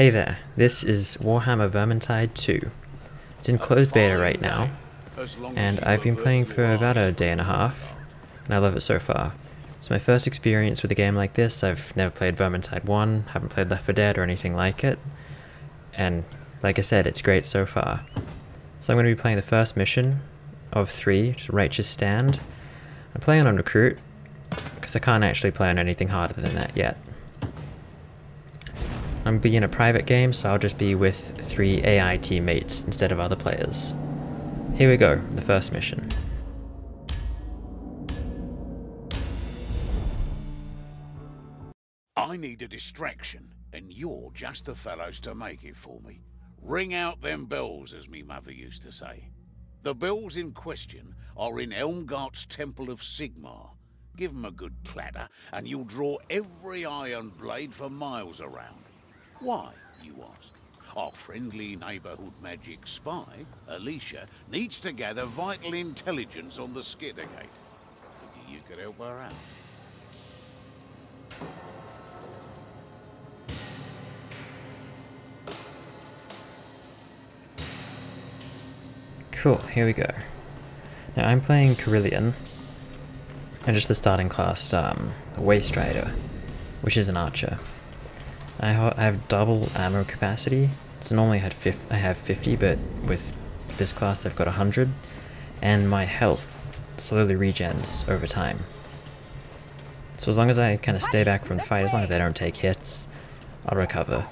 Hey there, this is Warhammer Vermintide 2. It's in closed beta right now, and I've been playing for about a day and a half, and I love it so far. It's my first experience with a game like this. I've never played Vermintide 1, haven't played Left 4 Dead or anything like it, and like I said, it's great so far. So I'm going to be playing the first mission of 3, just Righteous Stand. I'm playing on Recruit, because I can't actually play on anything harder than that yet. I'm being a private game, so I'll just be with 3 AI teammates instead of other players. Here we go, the first mission. I need a distraction, and you're just the fellows to make it for me. Ring out them bells, as me mother used to say. The bells in question are in Elmgart's Temple of Sigmar. Give 'em a good clatter, and you'll draw every iron blade for miles around. Why, you ask? Our friendly neighborhood magic spy, Alicia, needs to gather vital intelligence on the Skittergate. Figure you could help her out. Cool, here we go. Now I'm playing Carillion, and just the starting class, Waste Rider, which is an archer. I have double ammo capacity, so normally I have 50, but with this class I've got 100, and my health slowly regens over time. So as long as I kind of stay back from the fight, as long as I don't take hits, I'll recover.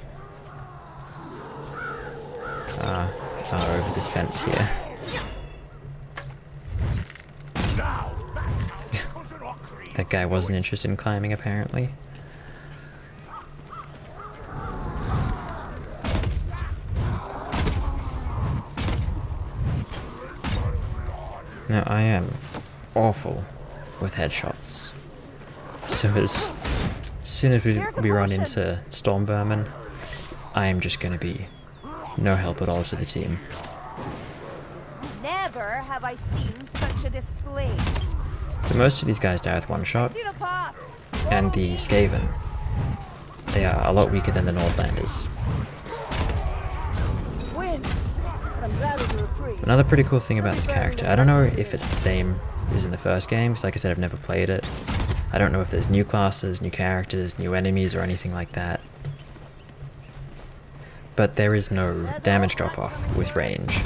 Over this fence here. That guy wasn't interested in climbing, apparently. Now, I am awful with headshots. So as soon as we run into storm vermin, I am just going to be no help at all to the team. Never have I seen such a display. So most of these guys die with one shot, and the Skaven, they are a lot weaker than the Nordlanders. Another pretty cool thing about this character, I don't know if it's the same as in the first game, because like I said, I've never played it. I don't know if there's new classes, new characters, new enemies, or anything like that. But there is no damage drop-off with range.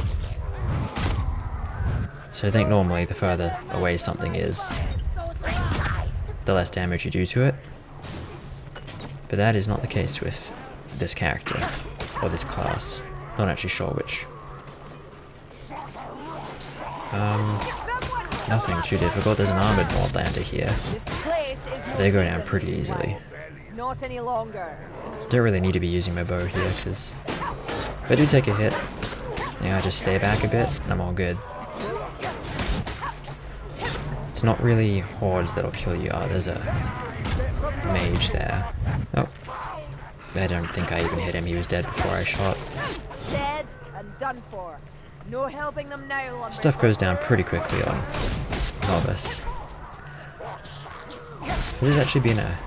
So I think normally the further away something is, the less damage you do to it. But that is not the case with this character, or this class. Not actually sure which. Nothing too difficult. There's an armored Nordlander here. They go down pretty easily. Not any longer. Don't really need to be using my bow here, because if I do take a hit, I just stay back a bit, and I'm all good. It's not really hordes that'll kill you. Oh, there's a mage there. Oh, I don't think I even hit him. He was dead before I shot. Dead and done for. No helping them now. Stuff goes down pretty quickly on Novice. This has actually been a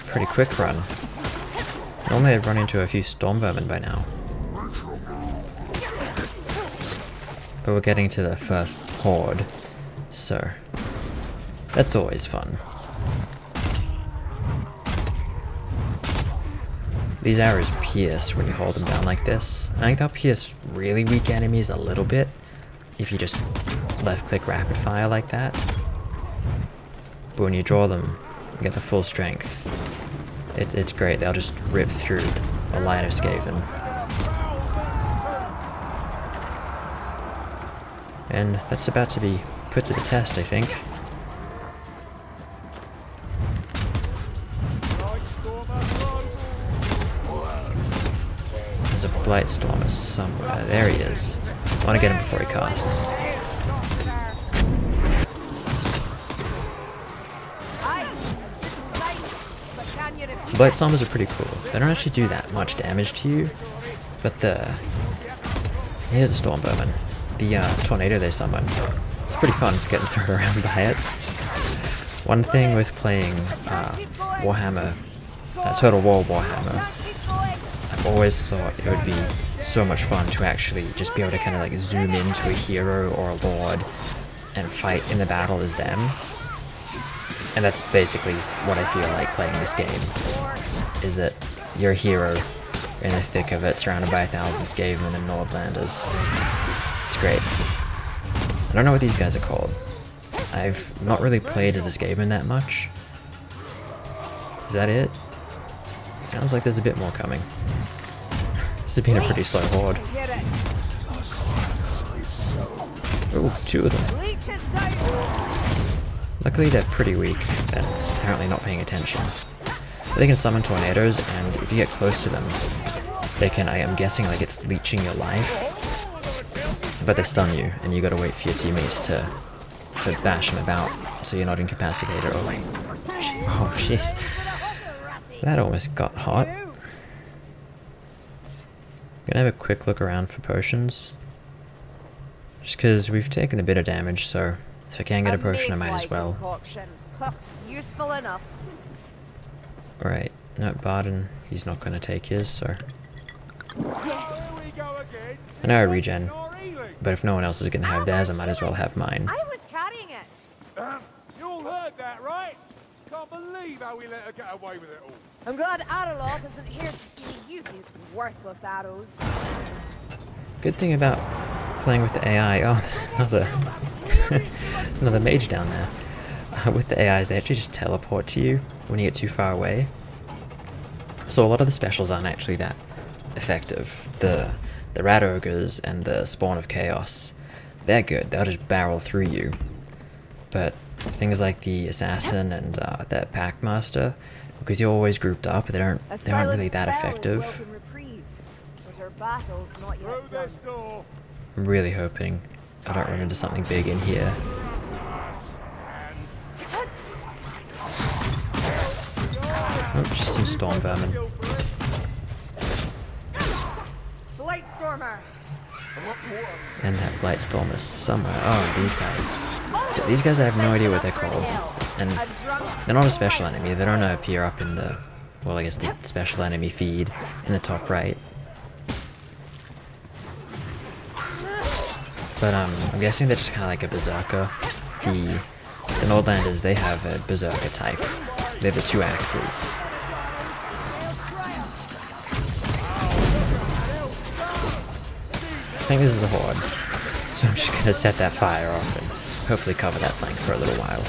pretty quick run. Normally I've run into a few storm vermin by now. But we're getting to the first horde, so that's always fun. These arrows pierce when you hold them down like this. I think they'll pierce really weak enemies a little bit if you just left click rapid fire like that. But when you draw them, you get the full strength. It's great, they'll just rip through a line of Skaven. And that's about to be put to the test, I think. There's a Blightstormer somewhere. There he is. I want to get him before he casts. Blightstormers are pretty cool. They don't actually do that much damage to you, but here's a storm vermin. The tornado they summon. It's pretty fun getting thrown around by it. One thing with playing Warhammer, Total War Warhammer, always thought it would be so much fun to actually just be able to kind of like zoom into a hero or a lord and fight in the battle as them. And that's basically what I feel like playing this game, is that you're a hero in the thick of it, surrounded by 1,000 Skaven and Nordlanders. It's great. I don't know what these guys are called. I've not really played as a Skaven that much. Is that it? Sounds like there's a bit more coming. This has been a pretty slow horde. Ooh, 2 of them. Luckily they're pretty weak and apparently not paying attention. They can summon tornadoes, and if you get close to them, they can, I am guessing, like it's leeching your life. But they stun you, and you gotta wait for your teammates to bash them about so you're not incapacitated. Oh wait. Oh jeez. That almost got hot. Gonna have a quick look around for potions. Just because we've taken a bit of damage, so if I can get a potion I might as well. Useful enough. Alright, no, Barden, he's not gonna take his, so. I know I regen, but if no one else is gonna have theirs, I might as well have mine. I was carrying it. You all heard that, right? Can't believe how we let her get away with it all. I'm glad Adaloth isn't here to see me use these worthless arrows. Good thing about playing with the AI, oh, there's another, another mage down there. With the AIs, they actually just teleport to you when you get too far away. So a lot of the specials aren't actually that effective. The Rat Ogres and the Spawn of Chaos, they're good, they'll just barrel through you. But things like the Assassin and that Packmaster, because you're always grouped up, they aren't really that effective. I'm really hoping I don't run into something big in here. Oh, just some storm vermin. Blightstormer. And that Blightstormer somewhere. Oh, these guys. So these guys I have no idea what they're called. And they're not a special enemy. They don't appear up in the, well, I guess the special enemy feed in the top right. But I'm guessing they're just kind of like a berserker. The Nordlanders, they have a berserker type. They have the 2 axes. I think this is a horde, so I'm just gonna set that fire off and hopefully cover that flank for a little while.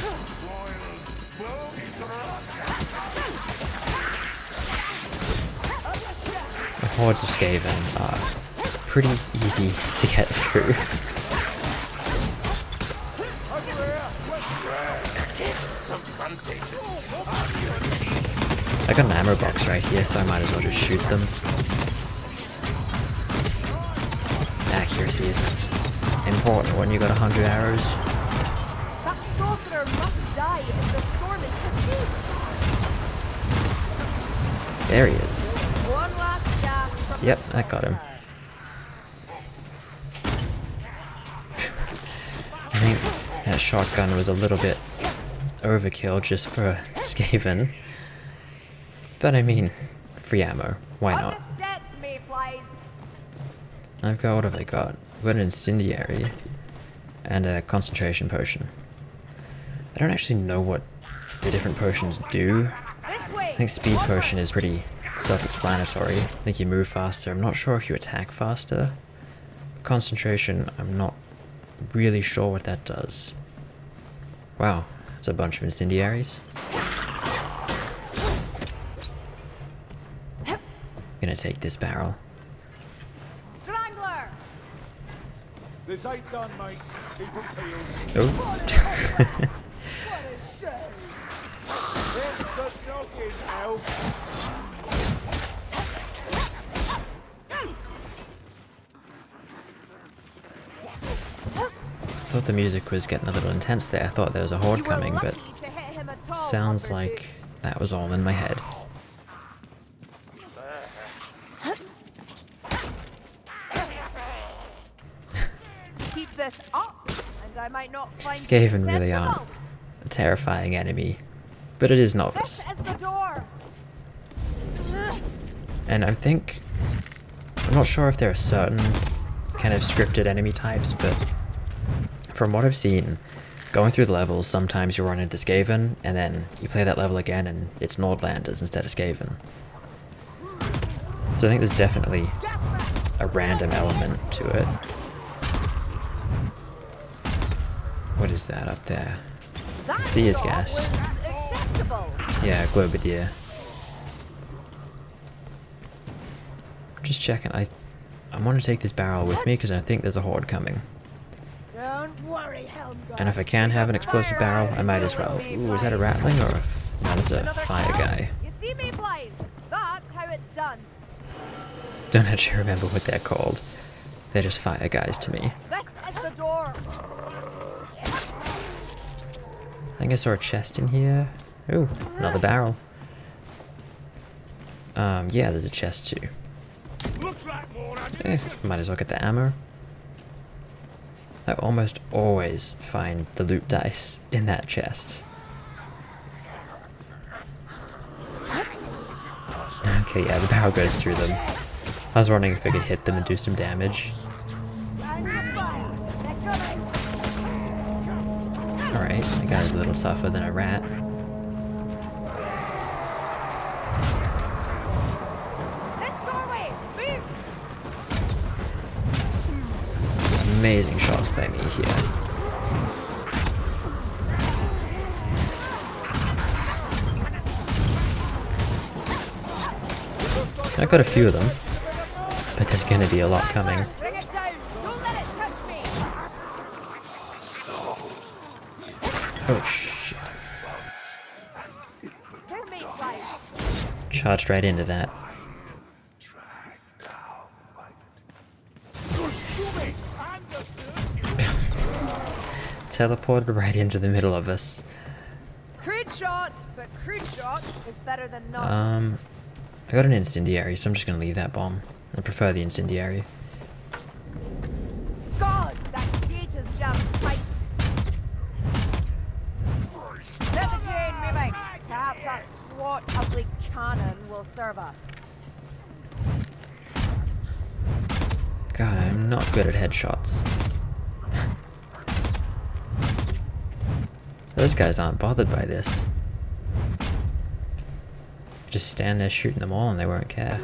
The hordes of Skaven are pretty easy to get through. I got an ammo box right here, so I might as well just shoot them. Accuracy is important when you got 100 arrows. That sorcerer must die if the storm is to cease. There he is. One last gasp from Yep, that got him. I think that shotgun was a little bit overkill just for a Skaven. But I mean, free ammo. Why not? I've got, what have I got? I've got an incendiary and a concentration potion. I don't actually know what the different potions do. I think speed potion is pretty self-explanatory. I think you move faster. I'm not sure if you attack faster. Concentration, I'm not really sure what that does. Wow, it's a bunch of incendiaries. I'm gonna take this barrel. This ain't done, mate. Keep it peeled. Oh. What a shame. There's the noggin, elf. I thought the music was getting a little intense there. I thought there was a horde coming, but sounds like that was all in my head. This up, and I might not find Skaven really aren't a terrifying enemy, but it is novice. This is the door. And I think I'm not sure if there are certain kind of scripted enemy types, but from what I've seen, going through the levels, sometimes you run into Skaven, and then you play that level again and it's Nordlanders instead of Skaven. So I think there's definitely a random element to it. What is that up there? I see his gas. Yeah, Globadier. Just checking. I want to take this barrel with me because I think there's a horde coming. Don't worry, And if I can have an explosive barrel, I might as well. Ooh, is that a rattling or a... No, that's a fire guy. You see me blaze? That's how it's done. Don't actually remember what they're called. They're just fire guys to me. This is the door. I think I saw a chest in here. Ooh, another barrel. Yeah, there's a chest too. Might as well get the ammo. I almost always find the loot dice in that chest. Okay, yeah, the barrel goes through them. I was wondering if I could hit them and do some damage. Alright, that guy's a little tougher than a rat. Amazing shots by me here. I got a few of them, but there's gonna be a lot coming. Oh shit. Charged right into that. Teleported right into the middle of us. Crude shot, but crude shot is better than none. I got an incendiary, so I'm just gonna leave that bomb. I prefer the incendiary. God, that gate is jammed tight. Set the train moving. Perhaps that squat, ugly cannon will serve us. God, I'm not good at headshots. Those guys aren't bothered by this. Just stand there shooting them all and they won't care.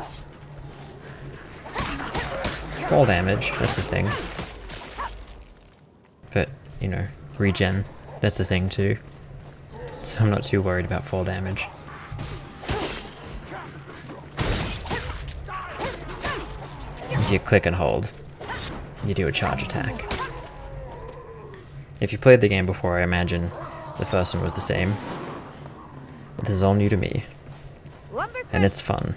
Fall damage, that's the thing. But, you know, regen, that's the thing too. So I'm not too worried about fall damage. If you click and hold, you do a charge attack. If you played the game before, I imagine the first one was the same. But this is all new to me. And it's fun.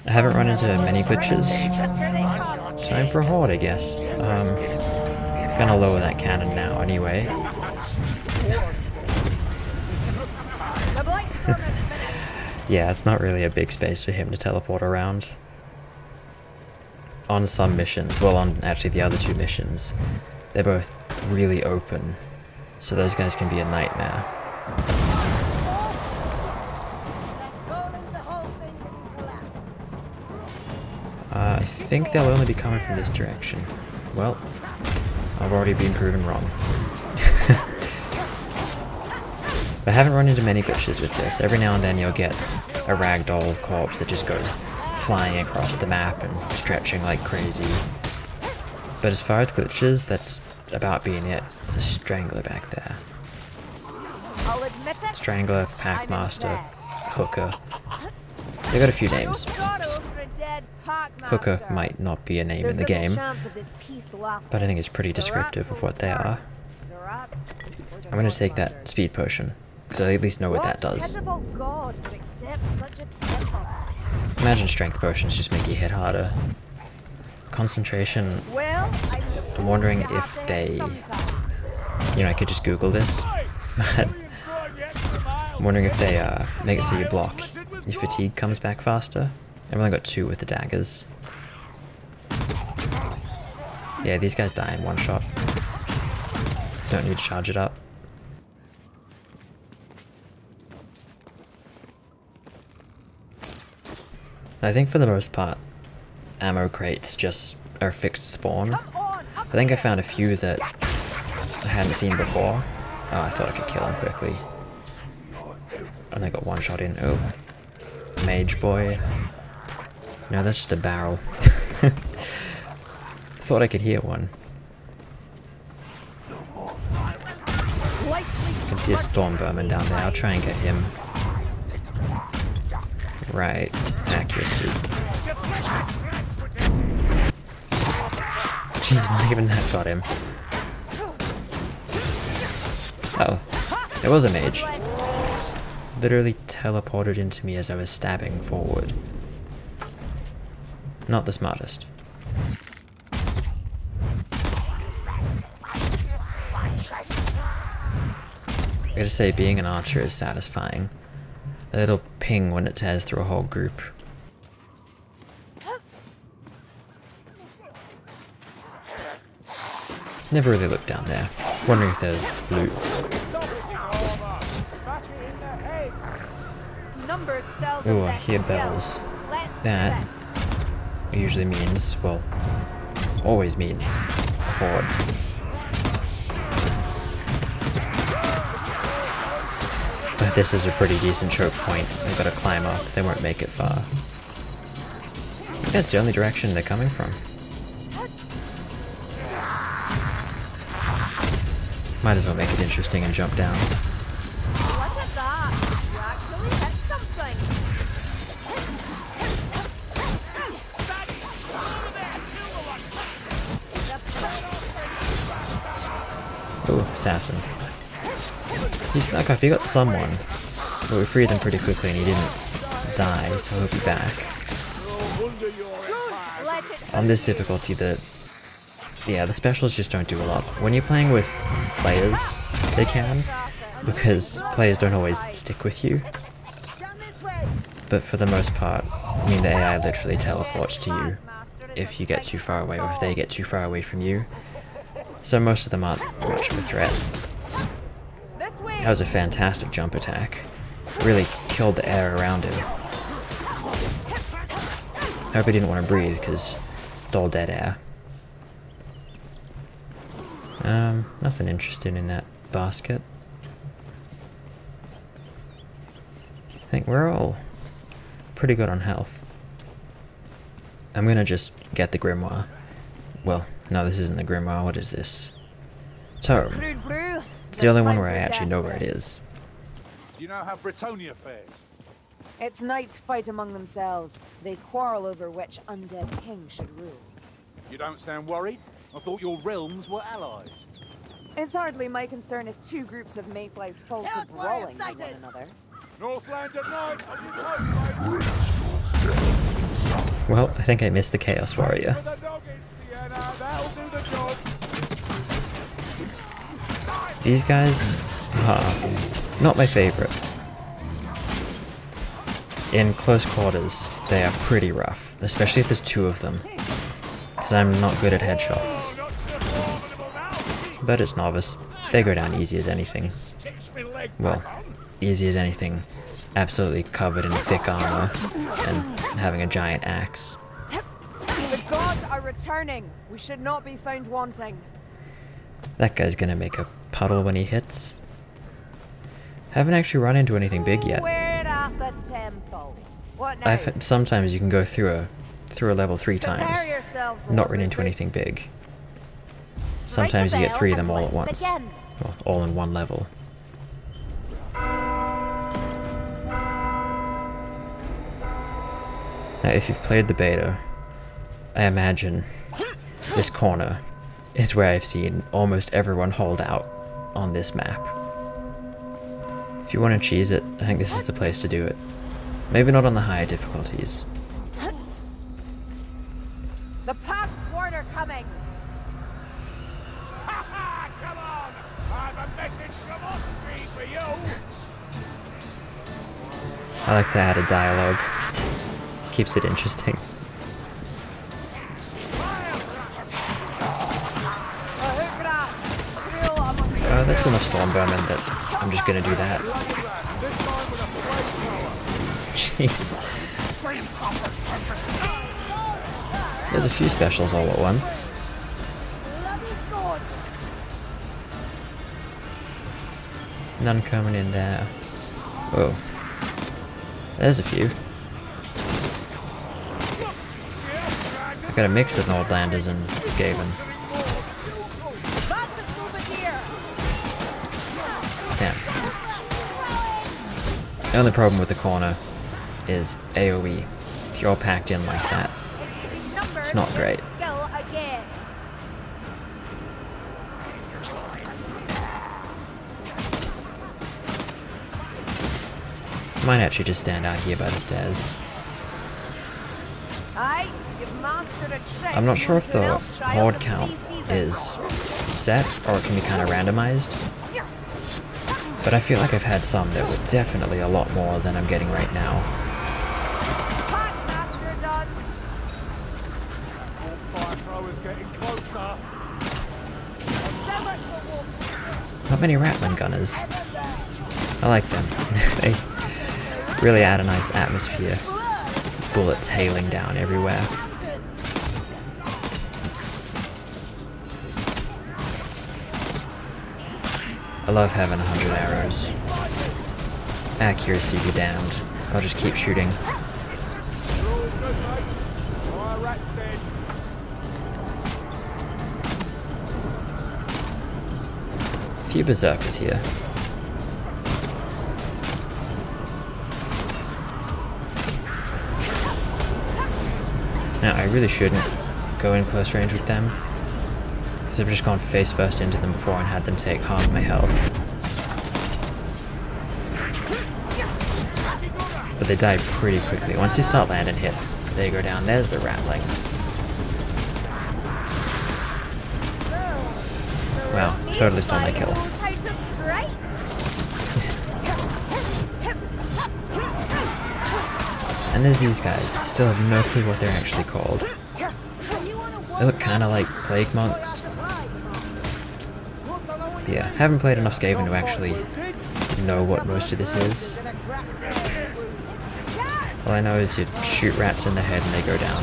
I haven't run into many glitches. Time for a horde, I guess. Gonna lower that cannon now anyway. Yeah, it's not really a big space for him to teleport around. On some missions, well on actually the other two missions, they're both really open. So those guys can be a nightmare. I think they'll only be coming from this direction. Well, I've already been proven wrong. I haven't run into many glitches with this. Every now and then you'll get a ragdoll corpse that just goes flying across the map and stretching like crazy. But as far as glitches, that's about being it. There's a strangler back there. Strangler, Packmaster, Hooker. They got a few names. Hooker might not be a name in the game, but I think it's pretty descriptive of what they are. I'm gonna take that speed potion, because I at least know what that does. Imagine strength potions just make you hit harder. Concentration, I'm wondering if they, you know, I could just Google this, but I'm wondering if they make it so you block. Your fatigue comes back faster. I've only got 2 with the daggers. Yeah, these guys die in one shot. Don't need to charge it up. I think for the most part, ammo crates just are fixed spawn. Come on, I think I found a few that I hadn't seen before. Oh, I thought I could kill him quickly. And I got one shot in. Oh. Mage boy. No, that's just a barrel. Thought I could hear one. I can see a storm vermin down there. I'll try and get him. Right. Accuracy. Jeez, not even that got him. Oh. It was a mage. Literally teleported into me as I was stabbing forward. Not the smartest. I gotta say, being an archer is satisfying. A little ping when it tears through a whole group. Never really looked down there. Wondering if there's loot. Ooh, I hear bells. That usually means, well, always means a horde. But this is a pretty decent choke point. They've got to climb up. They won't make it far. I think that's the only direction they're coming from. Might as well make it interesting and jump down. Look at that! You actually hit something! Oh, assassin. He snuck up, he got someone. But we freed him pretty quickly and he didn't die, so he'll be back. On this difficulty, the specials just don't do a lot. When you're playing with players, they can, because players don't always stick with you. But for the most part, I mean, the AI literally teleports to you if you get too far away or if they get too far away from you. So most of them aren't much of a threat. That was a fantastic jump attack. Really killed the air around him. I hope he didn't want to breathe, because it's all dead air. Nothing interesting in that basket. I think we're all pretty good on health. I'm gonna just get the grimoire. Well, no, this isn't the grimoire. What is this? Tome. It's the only one where I actually know where it is. Do you know how Britannia fares? Its knights fight among themselves. They quarrel over which undead king should rule. You don't sound worried. I thought your realms were allies. It's hardly my concern if two groups of mayflies fall to brawling with one another. Northlander knights on your toes, Well, I think I missed the Chaos Warrior. These guys are not my favorite. In close quarters, they are pretty rough, especially if there's two of them, because I'm not good at headshots. But it's novice. They go down easy as anything. Well, easy as anything. Absolutely covered in thick armor and having a giant axe. The gods are returning. We should not be found wanting. That guy's gonna make a puddle when he hits. Haven't actually run into anything big yet. At the temple. What now? Sometimes you can go through a level 3 times, not run into anything big. Sometimes you get 3 of them all at once. Well, all in one level. Now, if you've played the beta, I imagine this corner is where I've seen almost everyone hold out on this map. If you want to cheese it, I think this is the place to do it. Maybe not on the higher difficulties. The pack sworn are coming. Come on! I've a message from Austria for you! I like to add a dialogue. Keeps it interesting. That's enough storm vermin that I'm just gonna do that. Jeez. There's a few specials all at once. None coming in there. Whoa. There's a few. I got a mix of Nordlanders and Skaven. Damn. The only problem with the corner is AoE. If you're all packed in like that, it's not great. Might actually just stand out here by the stairs. I'm not sure if the Horde count is set or it can be kind of randomized, but I feel like I've had some that were definitely a lot more than I'm getting right now. Not many Ratman gunners. I like them. They really add a nice atmosphere. Bullets hailing down everywhere. I love having 100 arrows. Accuracy be damned. I'll just keep shooting. A few berserkers here. Now, I really shouldn't go in close range with them, because I've just gone face first into them before and had them take half my health. But they die pretty quickly. Once you start landing hits, they go down. There's the rattling. Wow, totally stole my kill. And there's these guys, still have no clue what they're actually called. They look kinda like plague monks. But yeah, haven't played enough Skaven to actually know what most of this is. All I know is you shoot rats in the head and they go down.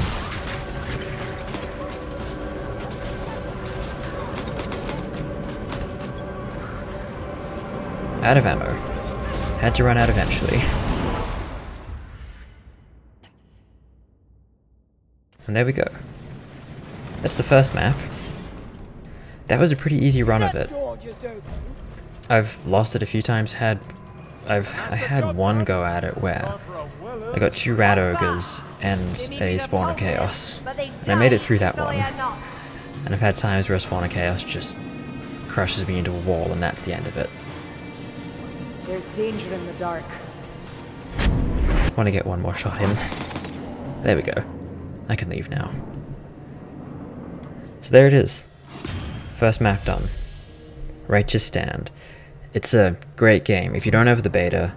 Out of ammo. Had to run out eventually. And there we go. That's the first map. That was a pretty easy run of it. I've lost it a few times. I had one go at it where I got 2 rat ogres and a spawn of chaos. And I made it through that one. And I've had times where a spawn of chaos just crushes me into a wall and that's the end of it. There's danger in the dark. Want to get one more shot in. There we go. I can leave now. So there it is. First map done. Righteous Stand. It's a great game. If you don't have the beta,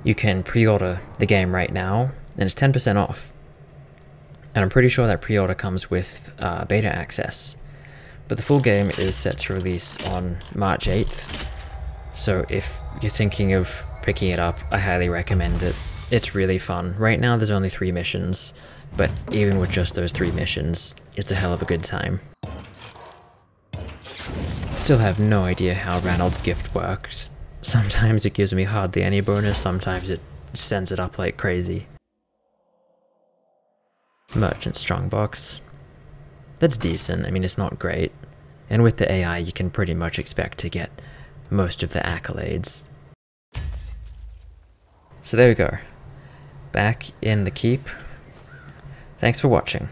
you can pre-order the game right now, and it's 10% off. And I'm pretty sure that pre-order comes with beta access. But the full game is set to release on March 8th. So if you're thinking of picking it up, I highly recommend it. It's really fun. Right now there's only 3 missions. But even with just those 3 missions, it's a hell of a good time. Still have no idea how Ranald's gift works. Sometimes it gives me hardly any bonus, sometimes it sends it up like crazy. Merchant Strongbox. That's decent, I mean it's not great. And with the AI you can pretty much expect to get most of the accolades. So there we go. Back in the keep. Thanks for watching.